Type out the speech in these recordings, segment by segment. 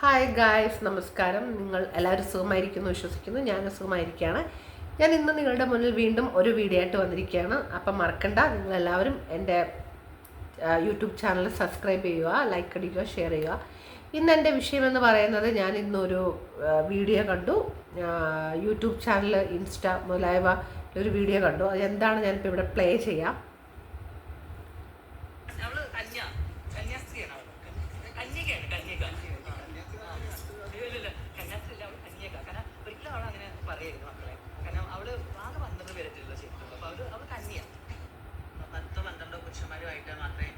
Hi guys, നമസ്കാരം. നിങ്ങൾ എല്ലാവരും സുഖമായിരിക്കുന്നു വിശ്വസിക്കുന്നു. ഞാൻ സുഖമായിരിക്കുകയാണ്. ഞാൻ ഇന്ന് നിങ്ങളുടെ മുന്നിൽ വീണ്ടും ഒരു വീഡിയോ ആയിട്ട് വന്നിരിക്കുകയാണ്. അപ്പം മറക്കണ്ട, നിങ്ങളെല്ലാവരും എൻ്റെ യൂട്യൂബ് ചാനൽ സബ്സ്ക്രൈബ് ചെയ്യുക, ലൈക്ക് അടിക്കുക, ഷെയർ ചെയ്യുക. ഇന്ന് എൻ്റെ വിഷയമെന്ന് പറയുന്നത്, ഞാൻ ഇന്നൊരു വീഡിയോ കണ്ടു. യൂട്യൂബ് ചാനൽ, ഇൻസ്റ്റ മുതലായവ ഒരു വീഡിയോ കണ്ടു. അതെന്താണ് ഞാനിപ്പോൾ ഇവിടെ പ്ലേ ചെയ്യാം. പുരുഷന്മാരുമായിട്ട് മാത്രമേ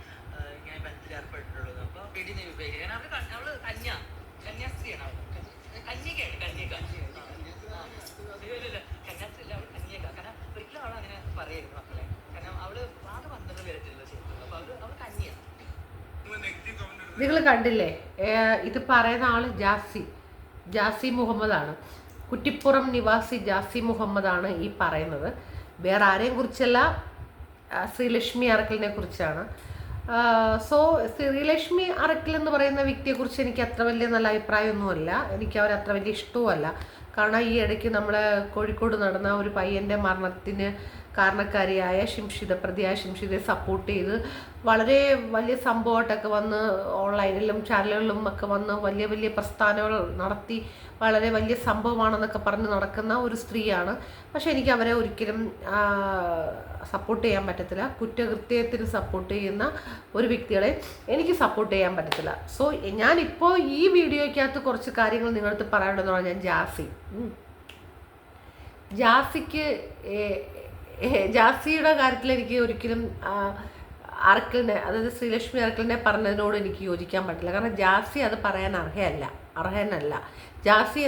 ഇങ്ങനെ ബന്ധത്തിൽ ഏർപ്പെട്ടിട്ടുള്ളൂ. അപ്പോൾ വീടിനെ ഉപയോഗിക്കുക. കാരണം അവള് കന്യാസ്ത്രീയാണ്. കന്യകയാണ്. കന്യാസ്ത്രീ അല്ല, അവൾ കന്യക. കാരണം ഒരിക്കലും അവൾ അങ്ങനെ പറയരുത് മക്കളെ. കാരണം അവള് ആകെ 12 പേരത്തിലുള്ള ചെയ്തിട്ടുള്ളൂ. അപ്പൊ അവൾ കന്യ. നിങ്ങൾ കണ്ടില്ലേ, ഇത് പറയുന്ന ആള് ജാസി മുഹമ്മദാണ്. കുറ്റിപ്പുറം നിവാസി ജാസി മുഹമ്മദാണ് ഈ പറയുന്നത്. വേറെ ആരെയും കുറിച്ചല്ല, ശ്രീലക്ഷ്മി അറക്കലിനെ കുറിച്ചാണ്. ശ്രീലക്ഷ്മി അറക്കൽ എന്ന് പറയുന്ന വ്യക്തിയെക്കുറിച്ച് എനിക്ക് അത്ര വലിയ നല്ല അഭിപ്രായമൊന്നുമല്ല. എനിക്ക് അവരത്ര വലിയ ഇഷ്ടവുമല്ല. കാരണം ഈ ഇടയ്ക്ക് നമ്മളെ കോഴിക്കോട് നടന്ന ഒരു പയ്യൻ്റെ മരണത്തിന് കാരണക്കാരിയായ പ്രതിയായ ഷിംഷിതയെ സപ്പോർട്ട് ചെയ്ത് വളരെ വലിയ സംഭവമായിട്ടൊക്കെ വന്ന് ഓൺലൈനിലും ചാനലുകളിലും ഒക്കെ വന്ന് വലിയ വലിയ പ്രസ്ഥാനങ്ങൾ നടത്തി വളരെ വലിയ സംഭവമാണെന്നൊക്കെ പറഞ്ഞ് നടക്കുന്ന ഒരു സ്ത്രീയാണ്. പക്ഷെ എനിക്ക് അവരെ ഒരിക്കലും സപ്പോർട്ട് ചെയ്യാൻ പറ്റത്തില്ല. കുറ്റകൃത്യത്തിന് സപ്പോർട്ട് ചെയ്യുന്ന ഒരു വ്യക്തികളെ എനിക്ക് സപ്പോർട്ട് ചെയ്യാൻ പറ്റത്തില്ല. സോ ഞാനിപ്പോൾ ഈ വീഡിയോയ്ക്കകത്ത് കുറച്ച് കാര്യങ്ങൾ നിങ്ങളടുത്ത് പറയാനുണ്ടെന്ന് പറഞ്ഞാൽ, ജാസിയുടെ കാര്യത്തിൽ എനിക്ക് ഒരിക്കലും അറക്കലിനെ, അതായത് ശ്രീലക്ഷ്മി അറക്കലിനെ പറഞ്ഞതിനോട് എനിക്ക് യോജിക്കാൻ പറ്റില്ല. കാരണം ജാസി അത് പറയാൻ അർഹനല്ല. ജാസി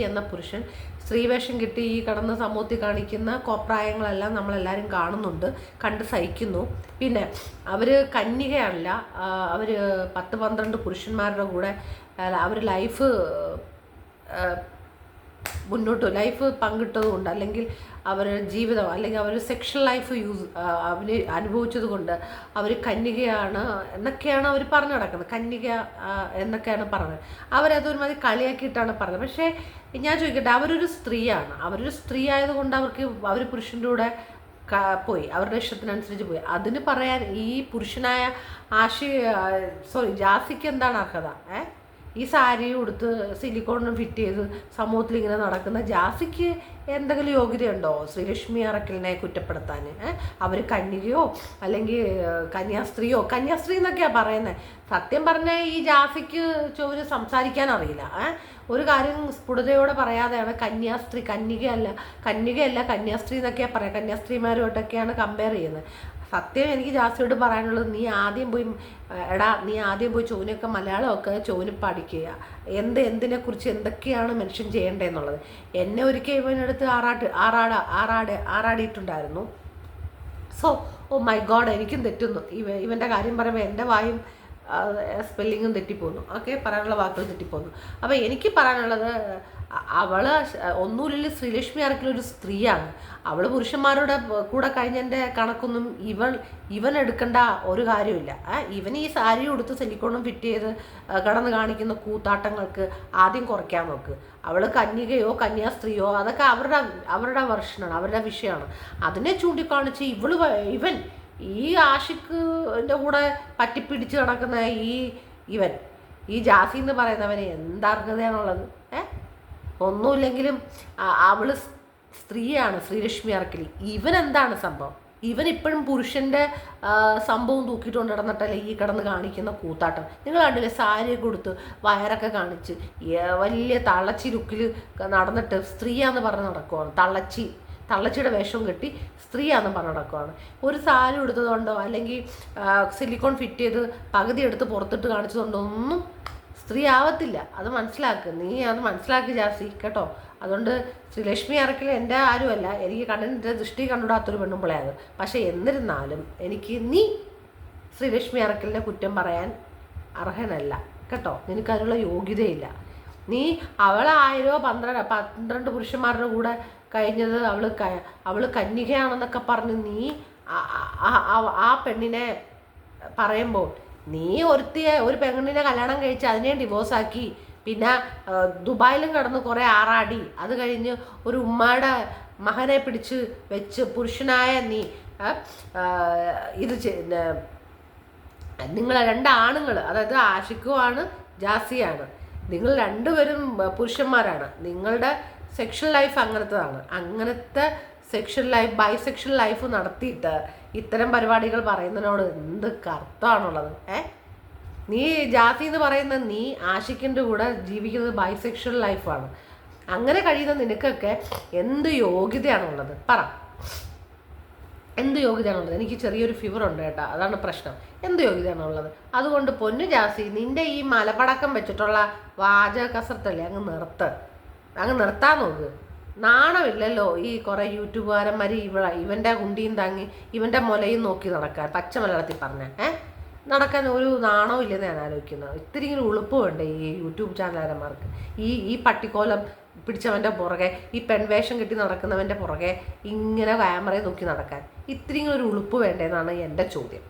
എന്ന പുരുഷൻ സ്ത്രീവേഷം കിട്ടി ഈ കടന്ന സമൂഹത്തിൽ കാണിക്കുന്ന കോപ്രായങ്ങളെല്ലാം നമ്മളെല്ലാവരും കാണുന്നുണ്ട്, കണ്ട് സഹിക്കുന്നു. പിന്നെ അവർ കന്യകയല്ല, അവർ 10-12 പുരുഷന്മാരുടെ കൂടെ അവർ ലൈഫ് ലൈഫ് പങ്കിട്ടതുകൊണ്ട്, അല്ലെങ്കിൽ അവരുടെ ജീവിതം, അല്ലെങ്കിൽ അവർ സെക്ഷൽ ലൈഫ് അനുഭവിച്ചത് കൊണ്ട് അവർ കന്യകയാണ് എന്നൊക്കെയാണ് അവർ പറഞ്ഞു നടക്കുന്നത്. കന്യക എന്നൊക്കെയാണ് പറഞ്ഞത്. അവരതൊരുമാതിരി കളിയാക്കിയിട്ടാണ് പറഞ്ഞത്. പക്ഷേ ഞാൻ ചോദിക്കട്ടെ, അവരൊരു സ്ത്രീ ആയതുകൊണ്ട് അവർ പുരുഷൻ്റെ കൂടെ പോയി, അവരുടെ ഇഷ്ടത്തിനനുസരിച്ച് പോയി. അതിന് പറയാൻ ഈ പുരുഷനായ ജാസിക്ക് എന്താണ് അർഹത? ഈ സാരി ഉടുത്ത് സിലിക്കോണും ഫിറ്റ് ചെയ്ത് സമൂഹത്തിൽ ഇങ്ങനെ നടക്കുന്ന ജാസിക്ക് എന്തെങ്കിലും യോഗ്യതയുണ്ടോ ശ്രീലക്ഷ്മി അറക്കലിനെ കുറ്റപ്പെടുത്താൻ? അവർ കന്യകയോ അല്ലെങ്കിൽ കന്യാസ്ത്രീ എന്നൊക്കെയാണ് പറയുന്നത്. സത്യം പറഞ്ഞാൽ ഈ ജാസിക്ക് സംസാരിക്കാൻ അറിയില്ല. ഒരു കാര്യം സ്ഫുടതയോടെ പറയാതെയാണ് കന്യകയല്ല കന്യാസ്ത്രീ എന്നൊക്കെയാണ് പറയുക. കന്യാസ്ത്രീമാരുമായിട്ടൊക്കെയാണ് കമ്പയർ ചെയ്യുന്നത്. സത്യം എനിക്ക് ജാസിയോട് പറയാനുള്ളത്, നീ ആദ്യം പോയി ചോനൊക്കെ മലയാളമൊക്കെ ചോന് പഠിക്കുക. എന്തിനെക്കുറിച്ച് എന്തൊക്കെയാണ് മെൻഷൻ ചെയ്യേണ്ടതെന്നുള്ളത്. എന്നെ ഒരിക്കൽ ഇവനടുത്ത് ആറാടിയിട്ടുണ്ടായിരുന്നു. സോ മൈ ഗോഡ്, എനിക്കും തെറ്റുന്നു. ഇവൻ്റെ കാര്യം പറയുമ്പോൾ എൻ്റെ വായും സ്പെല്ലിങ്ങും തെറ്റിപ്പോന്നു. പറയാനുള്ള വാക്കുകൾ തെറ്റിപ്പോന്നു. അപ്പോൾ എനിക്ക് പറയാനുള്ളത്, ഒന്നുമില്ലെങ്കിൽ ശ്രീലക്ഷ്മി അറക്കലൊരു സ്ത്രീയാണ്. അവൾ പുരുഷന്മാരുടെ കൂടെ കഴിഞ്ഞതിൻ്റെ കണക്കൊന്നും ഇവൻ എടുക്കേണ്ട ഒരു കാര്യമില്ല. ഇവൻ ഈ സാരി ഉടുത്ത് സിലിക്കോണും ഫിറ്റ് ചെയ്ത് കടന്ന് കാണിക്കുന്ന കൂത്താട്ടങ്ങൾക്ക് ആദ്യം കുറയ്ക്കാൻ നോക്ക്. അവൾ കന്യകയോ കന്യാസ്ത്രീയോ അതൊക്കെ അവരുടെ വെർഷനാണ്, അവരുടെ വിഷയമാണ്. അതിനെ ചൂണ്ടിക്കാണിച്ച് ഇവൻ ഈ ആഷിഖിൻ്റെ കൂടെ പറ്റിപ്പിടിച്ച് നടക്കുന്ന ഈ ജാസി എന്ന് പറയുന്നവന് എന്താർഹതയാണുള്ളത്? ഒന്നുമില്ലെങ്കിലും അവള് സ്ത്രീയാണ്, ശ്രീലക്ഷ്മി അറക്കലി. ഇവൻ എന്താണ് സംഭവം? ഇവൻ ഇപ്പോഴും പുരുഷൻ്റെ സംഭവം തൂക്കിയിട്ട് നടന്നിട്ടല്ലേ ഈ കിടന്ന് കാണിക്കുന്ന കൂത്താട്ടം. നിങ്ങൾ കണ്ടില്ലേ, സാരിയൊക്കെ കൊടുത്ത് വയറൊക്കെ കാണിച്ച് വലിയ തള്ളച്ചി ലുക്കിൽ നടന്നിട്ട് സ്ത്രീയാന്ന് പറഞ്ഞ് നടക്കുവാണ്. തള്ളച്ചിയുടെ വേഷവും കെട്ടി സ്ത്രീയാണെന്ന് പറഞ്ഞ് നടക്കുവാണ്. ഒരു സാരി എടുത്തതുകൊണ്ടോ അല്ലെങ്കിൽ സിലിക്കോൺ ഫിറ്റ് ചെയ്ത് പകുതി എടുത്ത് പുറത്തിട്ട് കാണിച്ചതുകൊണ്ടോ ഒന്നും സ്ത്രീ ആവത്തില്ല. അത് നീ അത് മനസ്സിലാക്കി ജാസി, കേട്ടോ. അതുകൊണ്ട് ശ്രീലക്ഷ്മി അറക്കൽ എൻ്റെ ആരുമല്ല, എനിക്ക് കണ്ണിൻ്റെ ദൃഷ്ടി കണ്ടുവിടാത്തൊരു പെണ്ണുമ്പിളയത്. പക്ഷേ എന്നിരുന്നാലും എനിക്ക് നീ ശ്രീലക്ഷ്മി അറക്കലിനെ കുറ്റം പറയാൻ അർഹനല്ല, കേട്ടോ. നിനക്കതിനുള്ള യോഗ്യതയില്ല. നീ അവളെ 10-12 പുരുഷന്മാരുടെ കൂടെ കഴിഞ്ഞത് അവൾ കന്യകയാണെന്നൊക്കെ പറഞ്ഞ് നീ ആ പെണ്ണിനെ പറയുമ്പോൾ നീ ഒരു പെണ്ണിനെ കല്യാണം കഴിച്ച് അതിനെ ഡിവോഴ്സാക്കി, പിന്നെ ദുബായിലും കിടന്ന് കുറേ ആറാടി, അത് കഴിഞ്ഞ് ഒരു ഉമ്മയുടെ മകനെ പിടിച്ച് വെച്ച് പുരുഷനായ നീ ഇത് നിങ്ങൾ രണ്ടാണുങ്ങൾ, അതായത് ആഷിഖുമാണ് ജാസിയാണ്, നിങ്ങൾ രണ്ടുപേരും പുരുഷന്മാരാണ്, നിങ്ങളുടെ സെക്ഷൽ ലൈഫ് അങ്ങനത്തെ സെക്ഷൽ ലൈഫ് ബൈസെക്ഷൽ ലൈഫ് നടത്തിയിട്ട് ഇത്തരം പരിപാടികൾ പറയുന്നതിനോട് എന്ത് അർത്ഥമാണുള്ളത്? നീ ജാസി എന്ന് പറയുന്ന നീ ആഷിഖിൻ്റെ കൂടെ ജീവിക്കുന്നത് ബൈസെക്ഷൽ ലൈഫാണ്. അങ്ങനെ കഴിയുന്ന നിനക്കൊക്കെ എന്ത് യോഗ്യതയാണുള്ളത്? പറ, എന്ത് യോഗ്യതയാണുള്ളത്? എനിക്ക് ചെറിയൊരു ഫീവർ ഉണ്ട് കേട്ടോ, അതാണ് പ്രശ്നം. എന്ത് യോഗ്യതയാണുള്ളത്? അതുകൊണ്ട് പൊന്നു ജാസി, നിൻ്റെ ഈ മലപടക്കം വെച്ചിട്ടുള്ള വാചക കസർത്തല്ലേ അങ്ങ് നിർത്താൻ നോക്ക്. നാണമില്ലല്ലോ ഈ കുറേ യൂട്യൂബുകാരന്മാർ ഇവൻ്റെ കുണ്ടിയും താങ്ങി ഇവൻ്റെ മുലയും നോക്കി നടക്കാൻ, പച്ച മലയാളത്തിൽ പറഞ്ഞ നടക്കാൻ ഒരു നാണവും ഇല്ലെന്ന് ഞാൻ ആലോചിക്കുന്നത്. ഇത്തിരിയെങ്കിലും ഉളുപ്പ് വേണ്ടേ ഈ യൂട്യൂബ് ചാനലുകാരന്മാർക്ക്? ഈ പട്ടിക്കോലം പിടിച്ചവൻ്റെ പുറകെ, ഈ പെൺവേഷം കെട്ടി നടക്കുന്നവൻ്റെ പുറകെ ഇങ്ങനെ ക്യാമറയെ നോക്കി നടക്കാൻ ഇത്തിരിയെങ്കിലും ഒരു ഉളുപ്പ് വേണ്ടേന്നാണ് എൻ്റെ ചോദ്യം.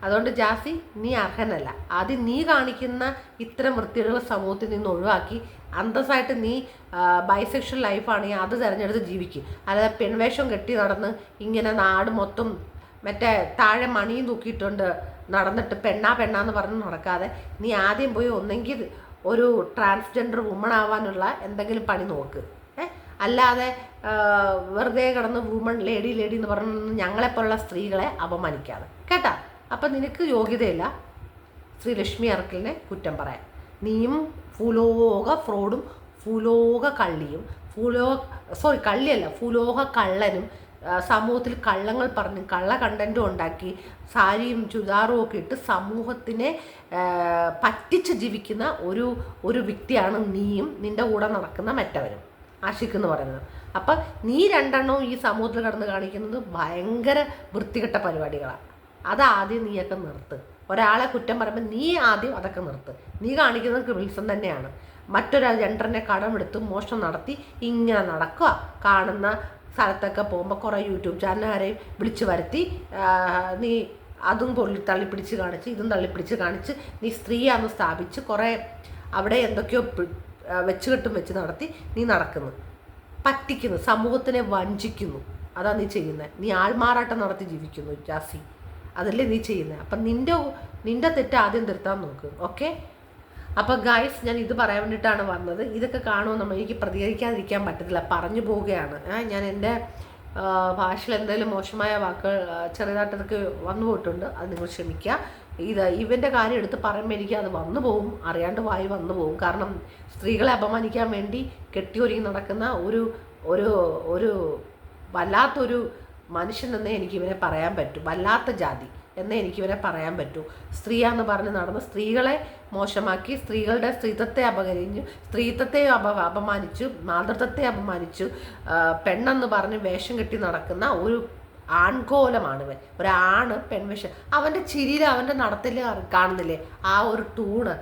അതുകൊണ്ട് ജാസി, നീ അർഹനല്ല. ആദ്യം നീ കാണിക്കുന്ന ഇത്തരം വൃത്തിയുള്ള സമൂഹത്തിൽ നിന്ന് ഒഴിവാക്കി അന്തസ്സായിട്ട് നീ ബൈസെക്ഷൽ ലൈഫാണെങ്കിൽ അത് തിരഞ്ഞെടുത്ത് ജീവിക്കും. അല്ലാതെ പെൺവേഷം കെട്ടി നടന്ന് ഇങ്ങനെ നാട് മൊത്തം മറ്റേ താഴെ മണിയും തൂക്കിയിട്ടുണ്ട് നടന്നിട്ട് പെണ്ണാന്ന് പറഞ്ഞ് നടക്കാതെ നീ ആദ്യം പോയി ഒന്നെങ്കിൽ ഒരു ട്രാൻസ്ജെൻഡർ വുമൺ ആവാനുള്ള എന്തെങ്കിലും പണി നോക്ക്. അല്ലാതെ വെറുതെ കിടന്ന് വുമൺ ലേഡി എന്ന് പറഞ്ഞ് ഞങ്ങളെപ്പോലുള്ള സ്ത്രീകളെ അപമാനിക്കാതെ, കേട്ടാ? അപ്പം നിനക്ക് യോഗ്യതയില്ല ശ്രീലക്ഷ്മി അറക്കലിനെ കുറ്റം പറയാൻ. നീയും ഭൂലോക ഫ്രോഡും ഭൂലോക കള്ളിയും ഭൂലോക കള്ളനും സമൂഹത്തിൽ കള്ളങ്ങൾ പറഞ്ഞ് കള്ള കണ്ടൻറ്റും ഉണ്ടാക്കി സാരിയും ചുരിദാറും ഒക്കെ ഇട്ട് സമൂഹത്തിനെ പറ്റിച്ച് ജീവിക്കുന്ന ഒരു വ്യക്തിയാണ് നീയും നിൻ്റെ കൂടെ നടക്കുന്ന മറ്റവരും, ആഷിഖ് എന്ന് പറയുന്നത്. അപ്പം നീ രണ്ടെണ്ണവും ഈ സമൂഹത്തിൽ കടന്ന് കാണിക്കുന്നത് ഭയങ്കര വൃത്തികെട്ട പരിപാടികളാണ്. അതാദ്യം നീയൊക്കെ നിർത്ത്. ഒരാളെ കുറ്റം പറയുമ്പോൾ നീ ആദ്യം അതൊക്കെ നിർത്ത്. നീ കാണിക്കുന്നത് ക്രിമിനൽസം തന്നെയാണ്. മറ്റൊരു ജെൻഡറിനെ കടമെടുത്ത് മോഷണം നടത്തി ഇങ്ങനെ നടക്കുക. കാണുന്ന സ്ഥലത്തൊക്കെ പോകുമ്പോൾ കുറേ യൂട്യൂബ് ചാനലുകാരെയും വിളിച്ചു വരുത്തി നീ അതും തള്ളിപ്പിടിച്ച് കാണിച്ച് ഇതും തള്ളിപ്പിടിച്ച് കാണിച്ച് നീ സ്ത്രീയാണെന്ന് സ്ഥാപിച്ച് കുറേ അവിടെ എന്തൊക്കെയോ വെച്ച് നടത്തി നീ നടക്കുന്നു, പറ്റിക്കുന്നു, സമൂഹത്തിനെ വഞ്ചിക്കുന്നു. അതാ നീ ചെയ്യുന്നത്. നീ ആൾമാറാട്ടം നടത്തി ജീവിക്കുന്നു ജാസി, അതല്ലേ നീ ചെയ്യുന്നത്. അപ്പം നിൻ്റെ തെറ്റ് ആദ്യം തിരുത്താൻ നോക്ക്, ഓക്കെ? അപ്പോൾ ഗായ്സ്, ഞാൻ ഇത് പറയാൻ വേണ്ടിയിട്ടാണ് വന്നത്. ഇതൊക്കെ കാണുമ്പോൾ എനിക്ക് പ്രതികരിക്കാതിരിക്കാൻ പറ്റത്തില്ല, പറഞ്ഞു പോവുകയാണ് ഞാൻ. എൻ്റെ ഭാഷയിൽ എന്തെങ്കിലും മോശമായ വാക്കുകൾ ചെറുതായിട്ടതൊക്കെ വന്നു പോയിട്ടുണ്ട്, അത് നിങ്ങൾ ക്ഷമിക്കുക. ഇവൻ്റെ കാര്യം എടുത്ത് പറയുമ്പോൾ എനിക്ക് അത് വന്നു പോകും, അറിയാണ്ട് വായി വന്നു പോകും. കാരണം സ്ത്രീകളെ അപമാനിക്കാൻ വേണ്ടി കെട്ടിയൊരുങ്ങി നടക്കുന്ന ഒരു വല്ലാത്തൊരു മനുഷ്യനെന്നേ എനിക്കിവനെ പറയാൻ പറ്റൂ, വല്ലാത്ത ജാതി എന്നേ എനിക്കിവനെ പറയാൻ പറ്റൂ. സ്ത്രീയാന്ന് പറഞ്ഞ് നടന്ന് സ്ത്രീകളെ മോശമാക്കി, സ്ത്രീകളുടെ സ്ത്രീത്വത്തെ അപകരിഞ്ഞു, സ്ത്രീത്വത്തെ അപമാനിച്ചു, മാതൃത്വത്തെ അപമാനിച്ചു, പെണ്ണെന്ന് പറഞ്ഞ് വേഷം കെട്ടി നടക്കുന്ന ഒരു ആൺകോലമാണിവൻ. ഒരാണ് പെൺവേഷം. അവൻ്റെ ചിരിയിൽ അവൻ്റെ നടത്തിൽ കാണുന്നില്ലേ ആ ഒരു ടൂണ്?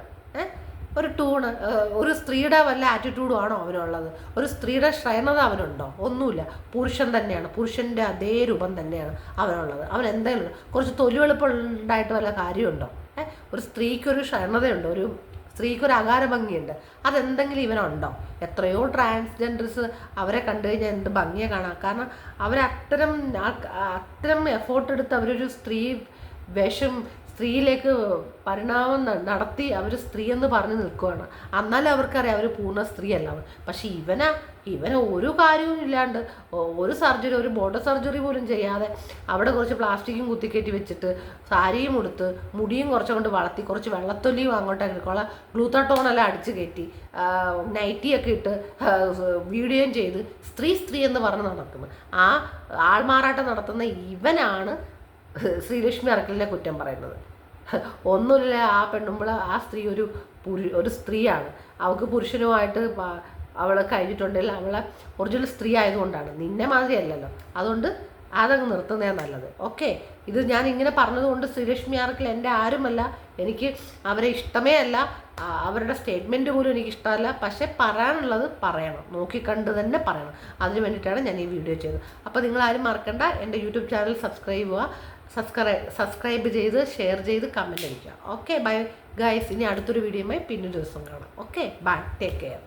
ഒരു സ്ത്രീയുടെ വല്ല ആറ്റിറ്റ്യൂഡും ആണോ അവനുള്ളത്? ഒരു സ്ത്രീയുടെ ശ്രേണത അവനുണ്ടോ? ഒന്നുമില്ല. പുരുഷൻ തന്നെയാണ്, പുരുഷൻ്റെ അതേ രൂപം തന്നെയാണ് അവനുള്ളത്. അവൻ എന്തെങ്കിലും കുറച്ച് തൊലിവെളുപ്പുണ്ടായിട്ട് വല്ല കാര്യമുണ്ടോ? ഒരു സ്ത്രീക്കൊരു ശ്രേണതയുണ്ട്, ഒരു സ്ത്രീക്കൊരു അകാരഭംഗിയുണ്ട്. അതെന്തെങ്കിലും ഇവനുണ്ടോ? എത്രയോ ട്രാൻസ്ജെൻഡേഴ്സ് അവരെ കണ്ടു കഴിഞ്ഞാൽ എന്ത് ഭംഗിയാണ് കാണാം. കാരണം അത്തരം എഫോർട്ട് എടുത്ത് അവരൊരു സ്ത്രീ വേഷം സ്ത്രീയിലേക്ക് പരിണാമം നടത്തി അവർ സ്ത്രീ എന്ന് പറഞ്ഞ് നിൽക്കുകയാണ്. എന്നാലും അവർക്കറിയാം അവർ പൂർണ്ണ സ്ത്രീയല്ല. പക്ഷെ ഇവനെ ഒരു കാര്യവും ഇല്ലാണ്ട് ഒരു സർജറി, ഒരു ബോർഡർ സർജറി പോലും ചെയ്യാതെ അവിടെ കുറച്ച് പ്ലാസ്റ്റിക്കും കുത്തിക്കയറ്റി വെച്ചിട്ട് സാരിയും ഉടുത്ത് മുടിയും കുറച്ചുകൊണ്ട് വളർത്തി കുറച്ച് വെള്ളത്തൊലിയും അങ്ങോട്ടേക്ക് എടുക്കുള്ള ഗ്ലൂത്താട്ടോണെല്ലാം അടിച്ച് കയറ്റി നൈറ്റിയൊക്കെ ഇട്ട് വീഡിയോയും ചെയ്ത് സ്ത്രീ എന്ന് പറഞ്ഞ് നടക്കുന്നു. ആ ആൾമാറാട്ടം നടത്തുന്ന ഇവനാണ് ശ്രീലക്ഷ്മി അറക്കലിനെ കുറ്റം പറയുന്നത്. ഒന്നുമില്ല, ആ പെണ്ണുമ്പോൾ ആ സ്ത്രീ ഒരു സ്ത്രീയാണ്. അവൾക്ക് പുരുഷനുമായിട്ട് അവൾ കഴിഞ്ഞിട്ടുണ്ടെങ്കിൽ അവളെ ഒറിജിനൽ സ്ത്രീ ആയതുകൊണ്ടാണ്, നിന്നെ മാതിരി അല്ലല്ലോ. അതുകൊണ്ട് അതങ്ങ് നിർത്തുന്നതാണ് നല്ലത്, ഓക്കെ? ഇത് ഞാൻ ഇങ്ങനെ പറഞ്ഞതുകൊണ്ട് ശ്രീലക്ഷ്മി അറക്കൽ എൻ്റെ ആരുമല്ല, എനിക്ക് അവരെ ഇഷ്ടമേ അല്ല, അവരുടെ സ്റ്റേറ്റ്മെൻറ്റ് പോലും എനിക്ക് ഇഷ്ടമല്ല. പക്ഷേ പറയാനുള്ളത് പറയണം, നോക്കിക്കണ്ട് തന്നെ പറയണം. അതിന് വേണ്ടിയിട്ടാണ് ഞാൻ ഈ വീഡിയോ ചെയ്തത്. അപ്പോൾ നിങ്ങളാരും മറക്കണ്ട, എൻ്റെ യൂട്യൂബ് ചാനൽ സബ്സ്ക്രൈബ് ചെയ്യുക, സബ്സ്ക്രൈബ് ചെയ്ത് ഷെയർ ചെയ്ത് കമൻറ്റ് അടിക്കുക. Okay bye guys. ഇനി അടുത്തൊരു വീഡിയോയുമായി പിന്നെ ദിവസം കാണാം. Okay bye, take care.